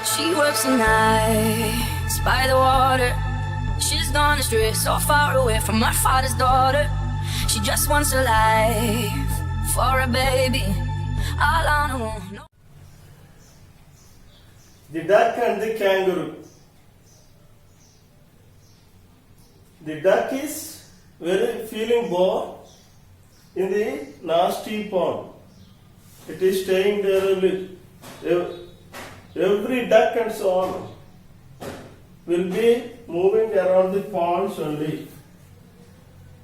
She works the nights by the water. She's gone astray, so far away from her father's daughter. She just wants a life for a baby, all on her own. The duck and the kangaroo. The duck is very feeling bored in the nasty pond. It is staying there only. Every duck and so on will be moving around the ponds only.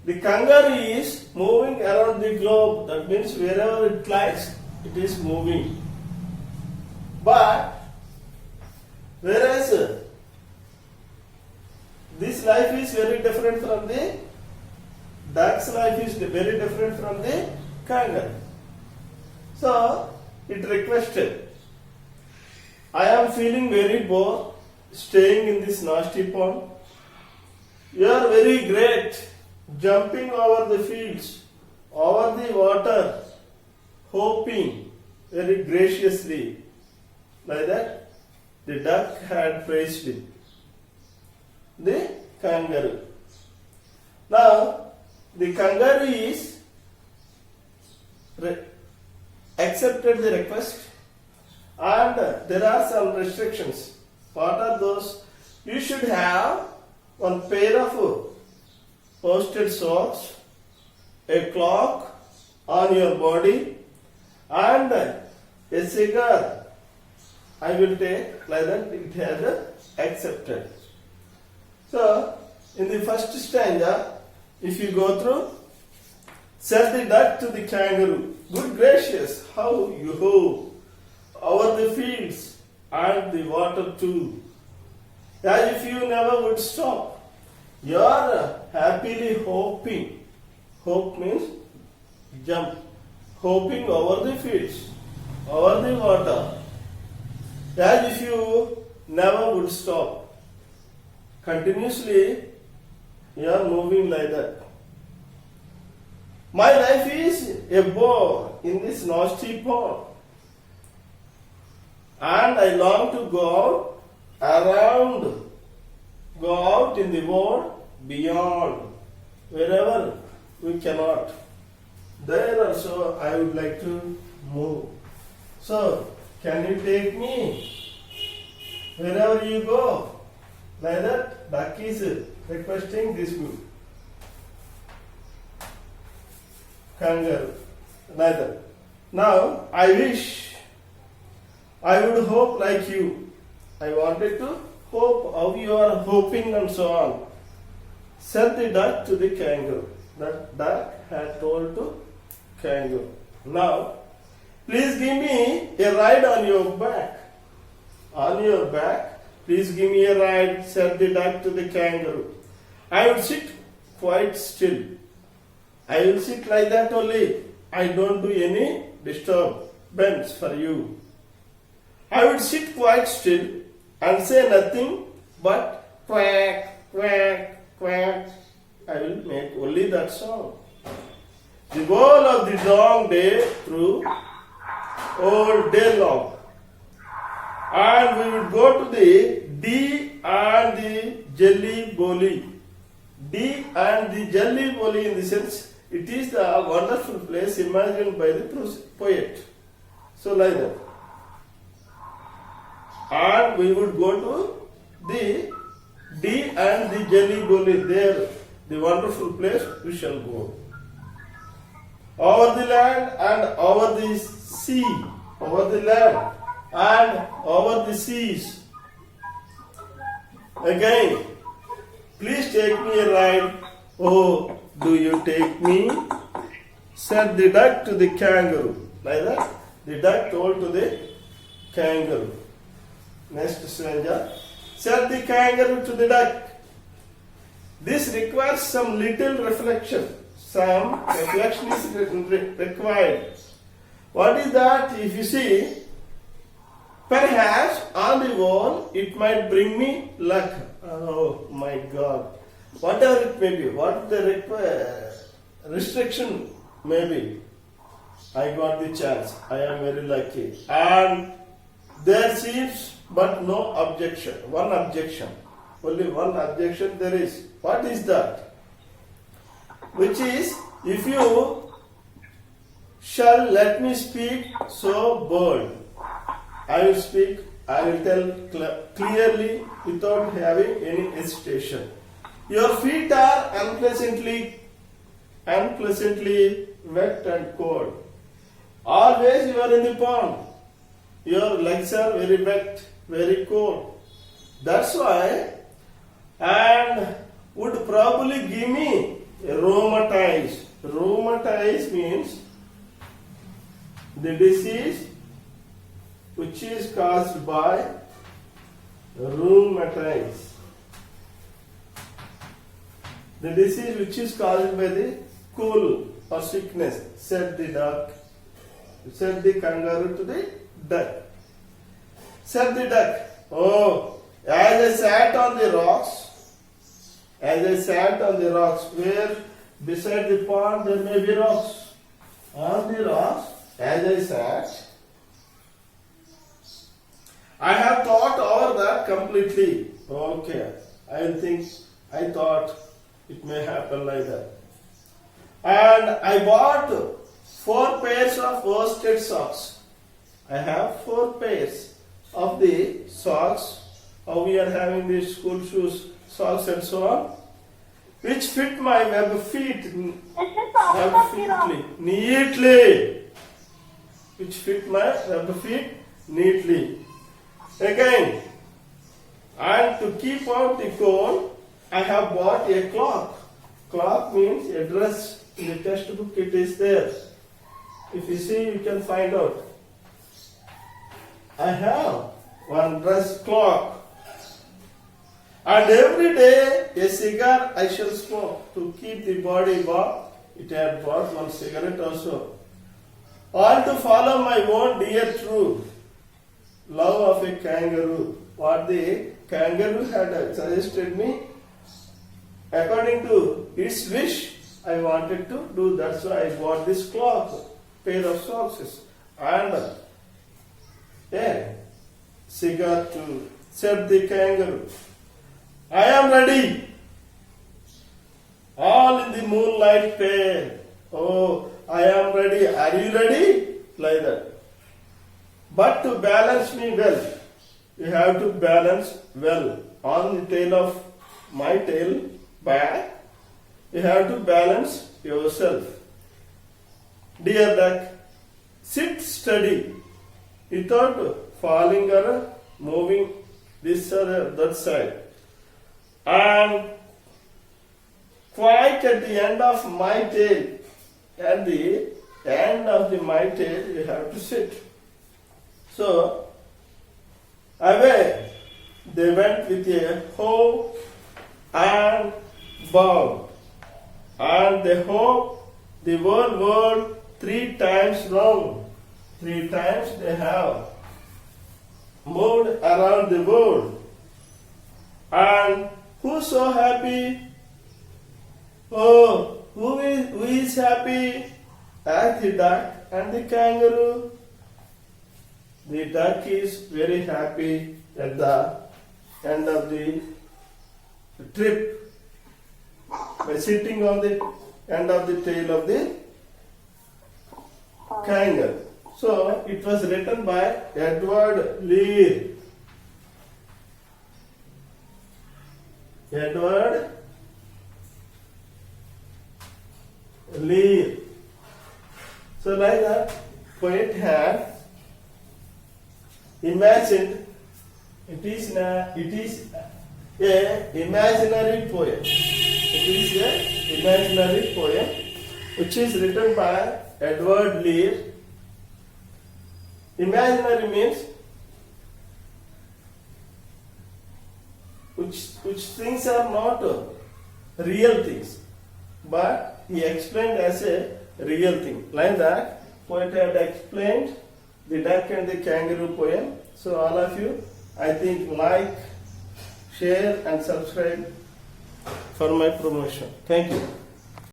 The kangaroo is moving around the globe. That means wherever it lies, it is moving. But whereas this life is very different from the duck's life is very different from the kangaroo. So it requested, I am feeling very bored staying in this nasty pond. You are very great, jumping over the fields, over the water, hoping very graciously. Like that, the duck had praised him. The kangaroo. Now, the kangaroo is accepted the request, and there are some restrictions. What are those? You should have one pair of posted socks, a clock on your body, and a cigar. I will take like that. It has accepted. So, in the first stanza, if you go through, said the duck to the kangaroo, good gracious, how you hope over the fields and the water too, as if you never would stop. You are happily hoping. Hope means jump. Hoping over the fields, over the water, as if you never would stop. Continuously, you are moving like that. My life is a bore in this nasty pond, and I long to go out in the world beyond, wherever we cannot. There also I would like to move. So, can you take me wherever you go? Like that, duck is requesting this move. Kangaroo. Like that. Now, I wish I would hope like you. I wanted to hope how you are hoping and so on. Said the duck to the kangaroo. The duck had told to kangaroo. Now, please give me a ride on your back. On your back. Please give me a ride, said the duck to the kangaroo. I would sit quite still. I will sit like that only. I don't do any disturbance for you. I would sit quite still and say nothing but quack, quack, quack. I will make only that sound. The whole of the long day through, all day long. And we would go to the D and the Jelly Bolly. D and the Jelly Bolly, in the sense, it is the wonderful place imagined by the poet. So like that. And we would go to the D and the Jelly Bolly. There, the wonderful place we shall go. Over the land and over the sea. Over the land and over the seas. Again, please take me a ride. Oh, do you take me? Said the duck to the kangaroo. Like that, the duck told to the kangaroo. Next stanza. Said the kangaroo to the duck. This requires some little reflection. Some reflection is required. What is that? If you see, perhaps on the whole it might bring me luck. Oh my God. Whatever it may be, what the restriction may be, I got the chance. I am very lucky. And there seems but no objection. One objection. Only one objection there is. What is that? Which is, if you shall let me speak, so bold. I will speak, I will tell clearly without having any hesitation. Your feet are unpleasantly wet and cold. Always you are in the pond. Your legs are very wet, very cold. That's why, and would probably give me a rheumatize. Rheumatize means the disease which is caused by rheumatize. The disease which is caused by the cold or sickness, said the duck. Said the kangaroo to the duck. Said the duck, oh, as I sat on the rocks, where beside the pond there may be rocks. On the rocks, as I sat, I have thought over that completely. Okay, I thought it may happen like that. And I bought 4 pairs of worsted socks. I have 4 pairs of the socks. How we are having these school shoes, socks and so on, which fit my web feet neatly. Which fit my web feet neatly. Again, and to keep out the cold, I have bought a clock. Clock means a dress. In the textbook it is there. If you see, you can find out. I have one dress clock. And every day a cigar I shall smoke to keep the body warm. It had bought one cigarette also. All to follow my own dear truth. Love of a kangaroo. What the kangaroo had suggested me, according to its wish, I wanted to do. That's why I bought this clock, pair of socks, and a cigar too. Said the kangaroo, I am ready. All in the moonlight pale. Oh, I am ready. Are you ready? Like that. But to balance me well, you have to balance well on the tail of my tail back. You have to balance yourself. Dear duck, sit steady without falling or moving this or that side. And quite at the end of my tail, my tail, you have to sit. So, away they went with a hoe and bow. And they hope the whole world 3 times round. 3 times they have moved around the world. And who's so happy? Oh, who is happy? Asked the duck and the kangaroo. The duck is very happy at the end of the trip by sitting on the end of the tail of the kangaroo. So it was written by Edward Lear. Edward Lear. So like that, poet had imagined. It is a imaginary poem. It is a imaginary poem which is written by Edward Lear. Imaginary means which things are not real things, but he explained as a real thing. Like that, poet had explained the duck and the kangaroo poem. So all of you, I think, like, share and subscribe for my promotion. Thank you.